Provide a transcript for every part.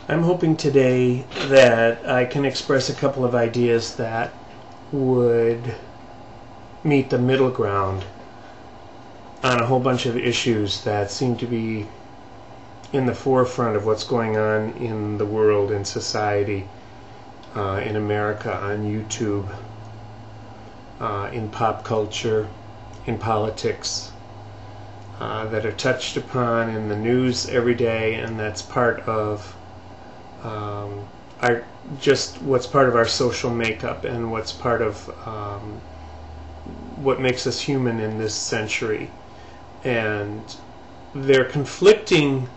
I'm hoping today that I can express a couple of ideas that would meet the middle ground on a whole bunch of issues that seem to be in the forefront of what's going on in the world, in society, in America, on YouTube, in pop culture, in politics, that are touched upon in the news every day, and that's part of what's part of our social makeup and what's part of what makes us human in this century. And they're conflicting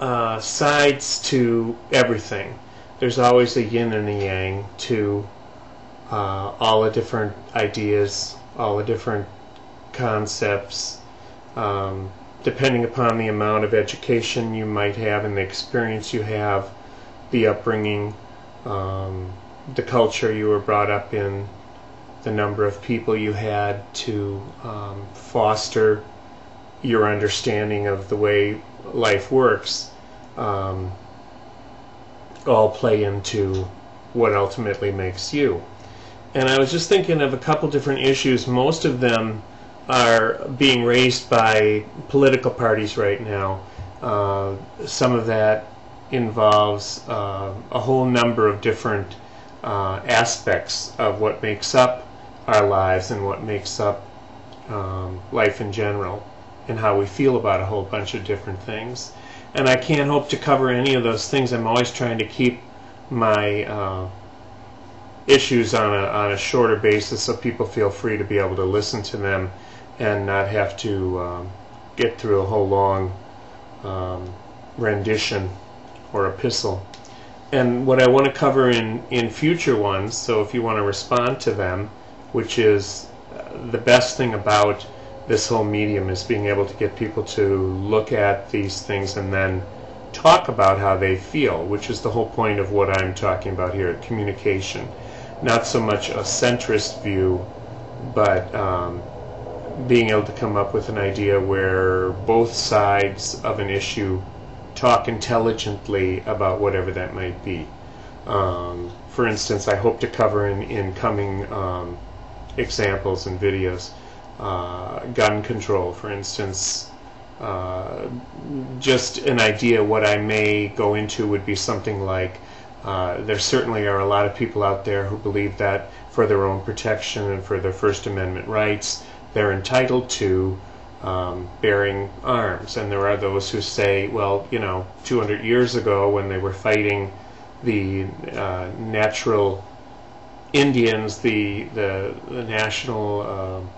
sides to everything. There's always a yin and a yang to all the different ideas, all the different concepts, depending upon the amount of education you might have and the experience you have, the upbringing, the culture you were brought up in, the number of people you had to foster your understanding of the way life works, all play into what ultimately makes you. And I was just thinking of a couple different issues. Most of them are being raised by political parties right now. Some of that involves a whole number of different aspects of what makes up our lives and what makes up life in general, and how we feel about a whole bunch of different things. And I can't hope to cover any of those things. I'm always trying to keep my issues on a shorter basis so people feel free to be able to listen to them and not have to get through a whole long rendition or epistle. And what I want to cover in future ones, so if you want to respond to them, which is the best thing about this whole medium, is being able to get people to look at these things and then talk about how they feel, which is the whole point of what I'm talking about here, communication. Not so much a centrist view, but being able to come up with an idea where both sides of an issue talk intelligently about whatever that might be. For instance, I hope to cover in coming examples and videos gun control, for instance. Just an idea what I may go into would be something like there certainly are a lot of people out there who believe that for their own protection and for their First Amendment rights they're entitled to bearing arms, and there are those who say, well, 200 years ago when they were fighting the natural Indians, the national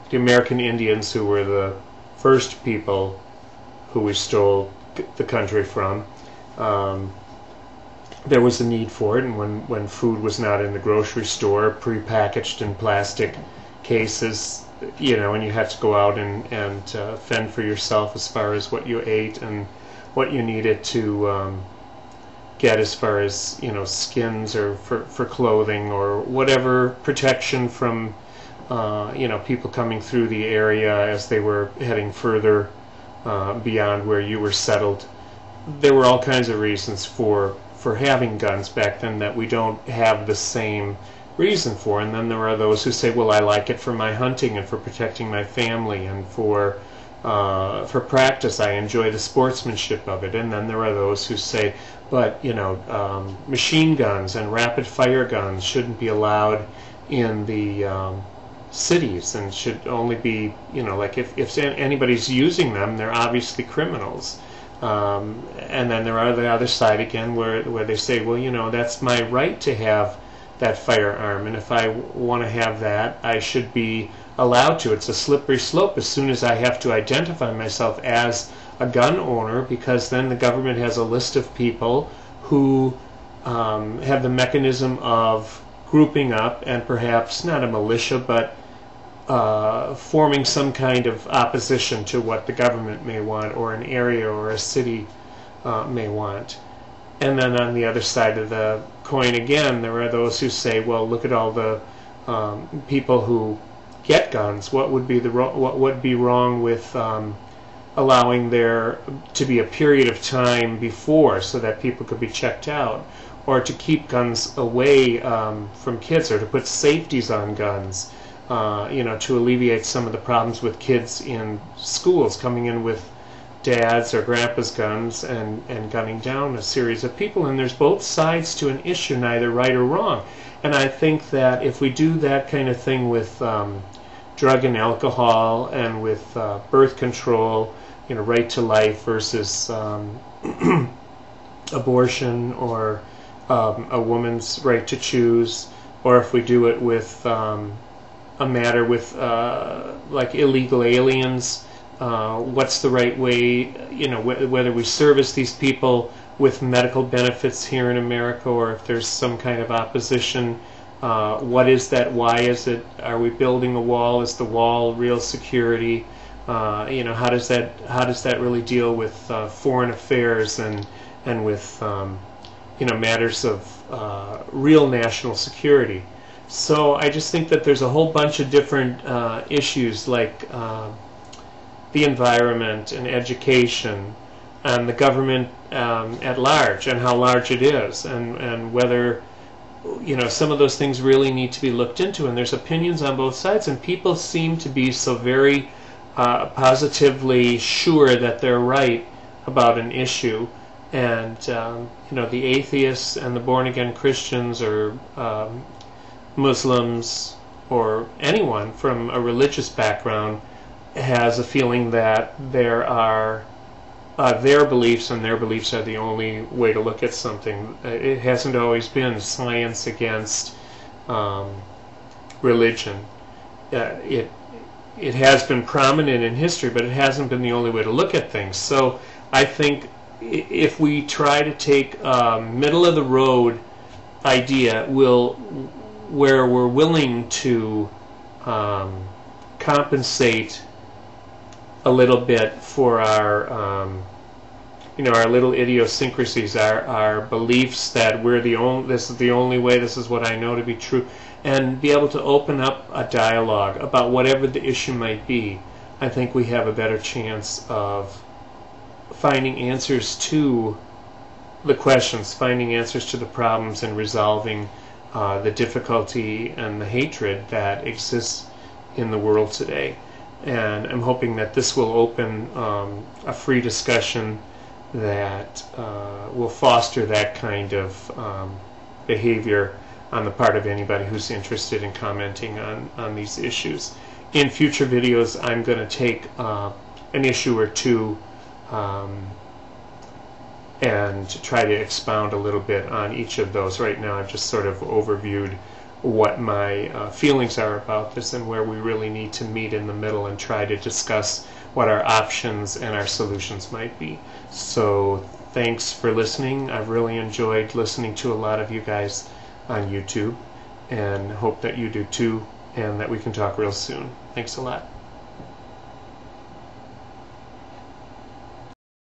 the American Indians, who were the first people who we stole the country from, there was a need for it, and when food was not in the grocery store, prepackaged in plastic cases, and you had to go out and fend for yourself as far as what you ate and what you needed to get as far as skins or for clothing or whatever protection from people coming through the area as they were heading further beyond where you were settled. There were all kinds of reasons for having guns back then that we don't have the same reason for. And then there are those who say, well, I like it for my hunting and for protecting my family and for practice. I enjoy the sportsmanship of it. And then there are those who say, but machine guns and rapid fire guns shouldn't be allowed in the cities and should only be, like if anybody's using them, they're obviously criminals. And then there are the other side again where they say, well, that's my right to have that firearm, and if I want to have that, I should be allowed to. It's a slippery slope as soon as I have to identify myself as a gun owner, because then the government has a list of people who have the mechanism of grouping up and perhaps not a militia, but forming some kind of opposition to what the government may want or an area or a city may want. And then on the other side of the coin again, there are those who say, well, look at all the people who get guns. What would be wrong with allowing there to be a period of time before so that people could be checked out, or to keep guns away from kids, or to put safeties on guns, to alleviate some of the problems with kids in schools coming in with dad's or grandpa's guns and gunning down a series of people. And there's both sides to an issue, neither right or wrong. And I think that if we do that kind of thing with drug and alcohol, and with birth control, right to life versus abortion, or a woman's right to choose, or if we do it with a matter with like illegal aliens, what's the right way, whether we service these people with medical benefits here in America, or if there's some kind of opposition. What is that? Why is it? Are we building a wall? Is the wall real security? How does that really deal with foreign affairs and with matters of real national security? So I just think that there's a whole bunch of different issues, like the environment and education and the government at large, and how large it is, and whether some of those things really need to be looked into. And there's opinions on both sides, and people seem to be so very positively sure that they're right about an issue. And the atheists and the born-again Christians, or Muslims, or anyone from a religious background, has a feeling that there are their beliefs, and their beliefs are the only way to look at something. It hasn't always been science against religion. It has been prominent in history, but it hasn't been the only way to look at things. So I think if we try to take a middle-of-the-road idea, where we're willing to compensate a little bit for our our little idiosyncrasies, our beliefs that this is the only way, this is what I know to be true, and be able to open up a dialogue about whatever the issue might be, I think we have a better chance of finding answers to the questions, finding answers to the problems, and resolving the difficulty and the hatred that exists in the world today. And I'm hoping that this will open a free discussion that will foster that kind of behavior on the part of anybody who's interested in commenting on these issues. In future videos, I'm going to take an issue or two and try to expound a little bit on each of those. Right now, I've just sort of overviewed what my feelings are about this, and where we really need to meet in the middle and try to discuss what our options and our solutions might be. So thanks for listening. I've really enjoyed listening to a lot of you guys on YouTube, and hope that you do too, and that we can talk real soon. Thanks a lot.